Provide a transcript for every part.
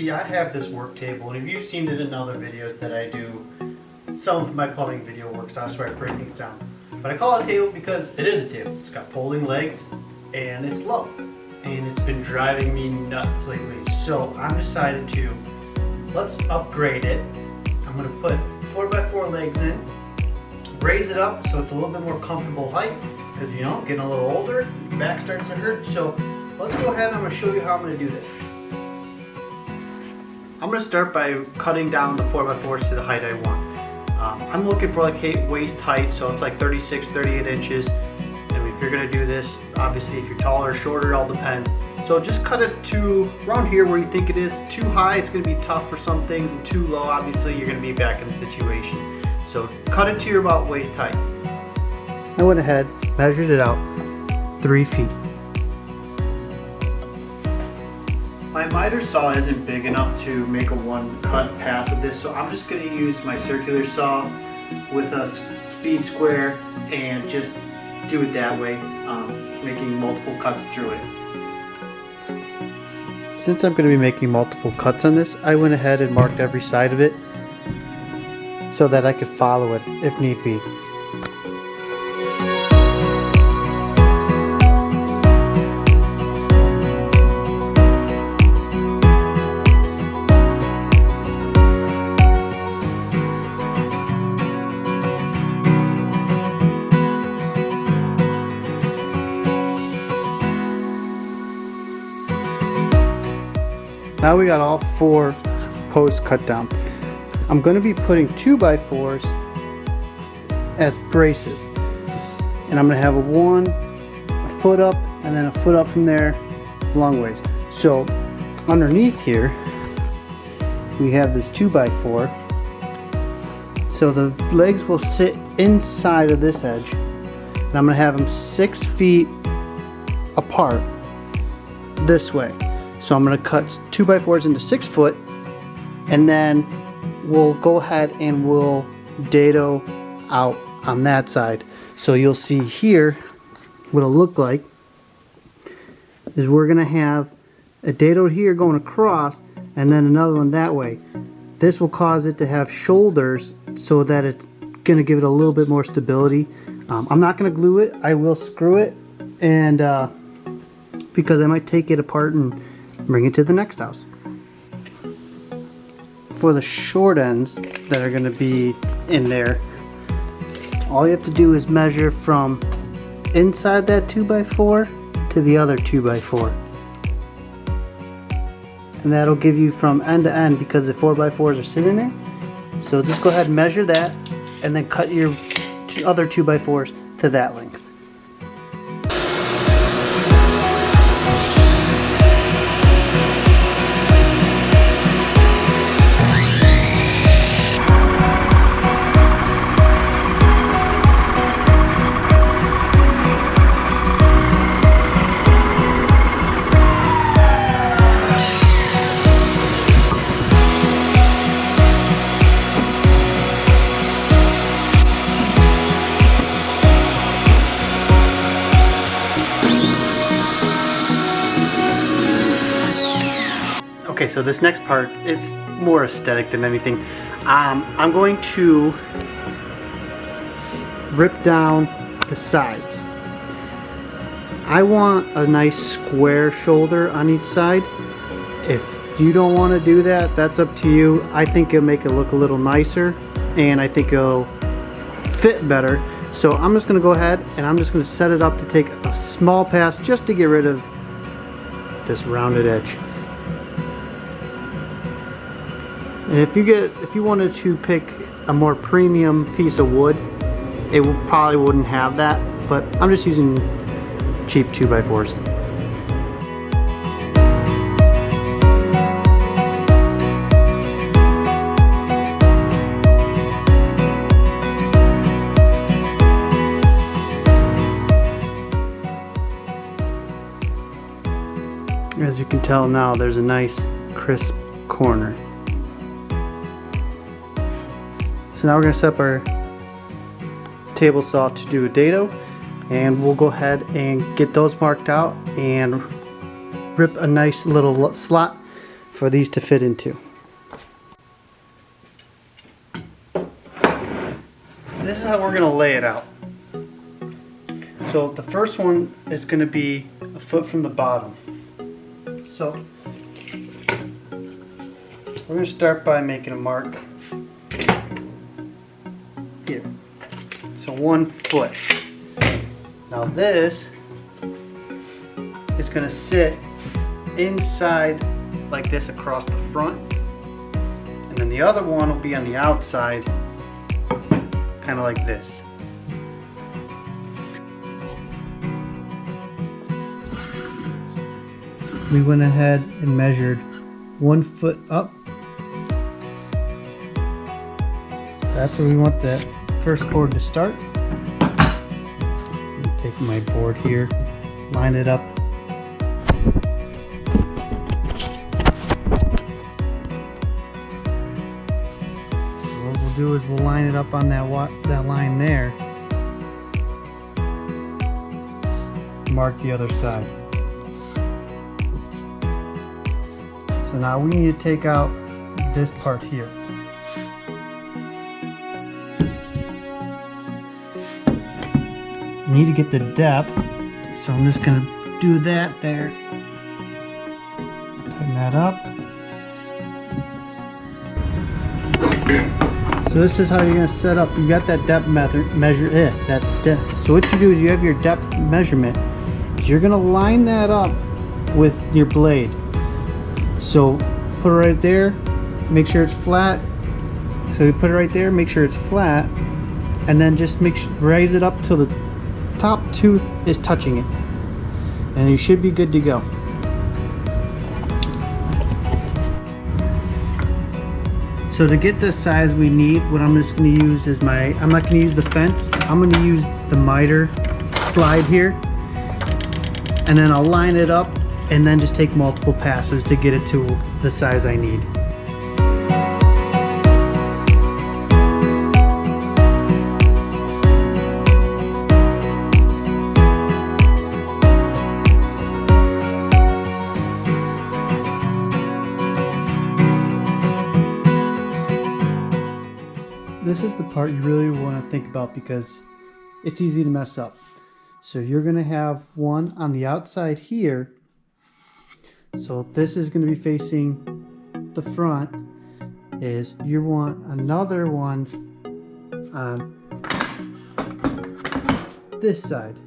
see, I have this work table, and if you've seen it in other videos that I do, some of my plumbing video works, that's where I break things down. But I call it a table because it is a table. It's got folding legs, and it's low. And it's been driving me nuts lately. So I'm decided to, let's upgrade it. I'm gonna put 4x4 legs in, raise it up so it's a little bit more comfortable height, because you know, getting a little older, your back starts to hurt. So let's go ahead and I'm gonna show you how I'm gonna do this. I'm gonna start by cutting down the 4x4s to the height I want. I'm looking for like waist height, so it's like 36, 38 inches. And if you're gonna do this, obviously if you're taller or shorter, it all depends. So just cut it to around here where you think it is. Too high, it's gonna be tough for some things, and too low, obviously you're gonna be back in the situation. So cut it to your about waist height. I went ahead, measured it out, 3 feet. My miter saw isn't big enough to make a one cut pass with this, so I'm just going to use my circular saw with a speed square and just do it that way, making multiple cuts through it. Since I'm going to be making multiple cuts on this, I went ahead and marked every side of it so that I could follow it if need be. Now we got all 4 posts cut down. I'm going to be putting 2x4s as braces. And I'm going to have a foot up and then a foot up from there, long ways. So underneath here, we have this 2x4. So the legs will sit inside of this edge. And I'm going to have them 6 feet apart this way. So I'm going to cut 2x4s into 6 foot, and then we'll go ahead and we'll dado out on that side. So you'll see here what it'll look like is we're going to have a dado here going across and then another one that way. This will cause it to have shoulders so that it's going to give it a little bit more stability. I'm not going to glue it. I will screw it, and because I might take it apart and bring it to the next house. For the short ends that are going to be in there, all you have to do is measure from inside that 2x4 to the other 2x4. And that'll give you from end to end, because the 4x4s are sitting there. So just go ahead and measure that and then cut your other 2x4s to that length. Okay, so this next part is more aesthetic than anything. I'm going to rip down the sides. I want a nice square shoulder on each side. If you don't want to do that, that's up to you. I think it'll make it look a little nicer, and I think it'll fit better. So I'm just going to go ahead and I'm just going to set it up to take a small pass just to get rid of this rounded edge. And if you wanted to pick a more premium piece of wood, it probably wouldn't have that, but I'm just using cheap 2x4s. As you can tell now, there's a nice crisp corner. So now we're going to set up our table saw to do a dado, and we'll go ahead and get those marked out and rip a nice little slot for these to fit into. This is how we're going to lay it out. So the first one is going to be a foot from the bottom. So we're going to start by making a mark here. So 1 foot. Now this is going to sit inside like this across the front, and then the other one will be on the outside kind of like this. We went ahead and measured 1 foot up. So that's where we want that first cord to start. Take my board here, line it up. So what we'll do is we'll line it up on that line there. Mark the other side. So now we need to take out this part here. Need to get the depth, so I'm just going to do that there. Tighten that up. So this is how you're going to set up. You got that depth measure. So what you do is you have your depth measurement. So you're going to line that up with your blade. So put it right there. Make sure it's flat. So you put it right there. Make sure it's flat, and then just raise it up till the top tooth is touching it, and you should be good to go. So to get the size we need, what I'm just going to use is I'm not going to use the fence, I'm going to use the miter slide here, and then I'll line it up and then just take multiple passes to get it to the size I need. This is the part you really want to think about because it's easy to mess up. So you're going to have one on the outside here. So this is going to be facing the front. Is you want another one on this side.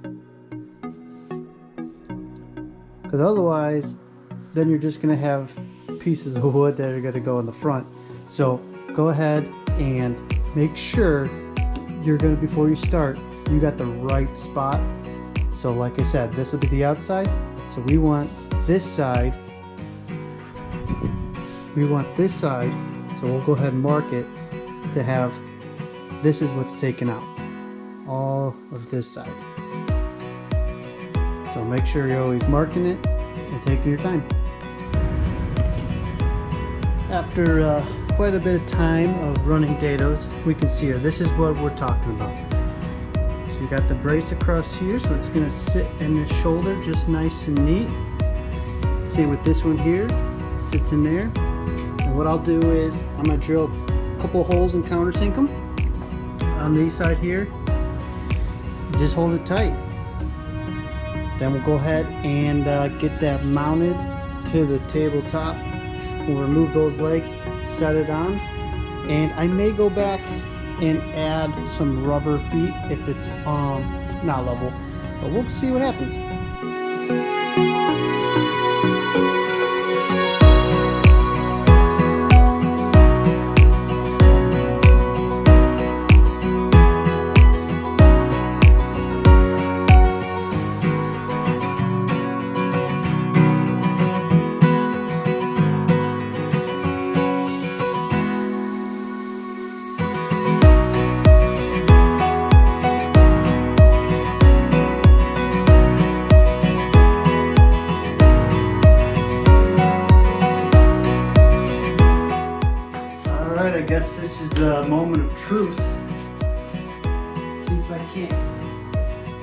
Because otherwise, then you're just going to have pieces of wood that are going to go in the front. So go ahead and make sure you're going to, before you start, you got the right spot. So like I said, this will be the outside. So we want this side. We want this side. So we'll go ahead and mark it to have, this is what's taken out. All of this side. So make sure you're always marking it and taking your time. After quite a bit of time of running dados, we can see here, this is what we're talking about. So you got the brace across here, so it's going to sit in the shoulder just nice and neat. See with this one here, sits in there. And what I'll do is I'm going to drill a couple holes and countersink them on the side here. Just hold it tight. Then we'll go ahead and get that mounted to the tabletop. We'll remove those legs, set it on, and I may go back and add some rubber feet if it's not level, but we'll see what happens. I guess this is the moment of truth. See if I can't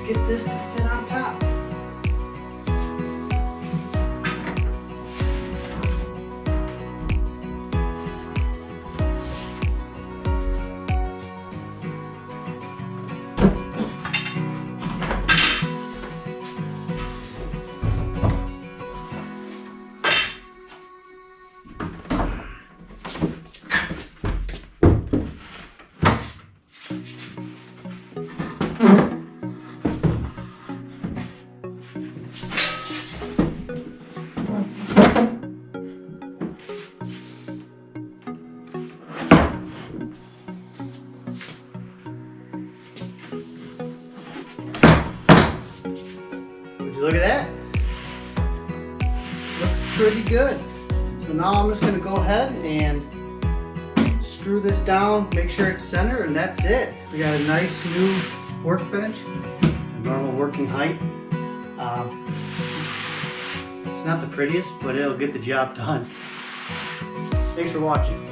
get this to fit on top. Look at that. Looks pretty good. So now I'm just going to go ahead and screw this down, make sure it's centered, and that's it. We got a nice new workbench, a normal working height. It's not the prettiest, but it'll get the job done. Thanks for watching.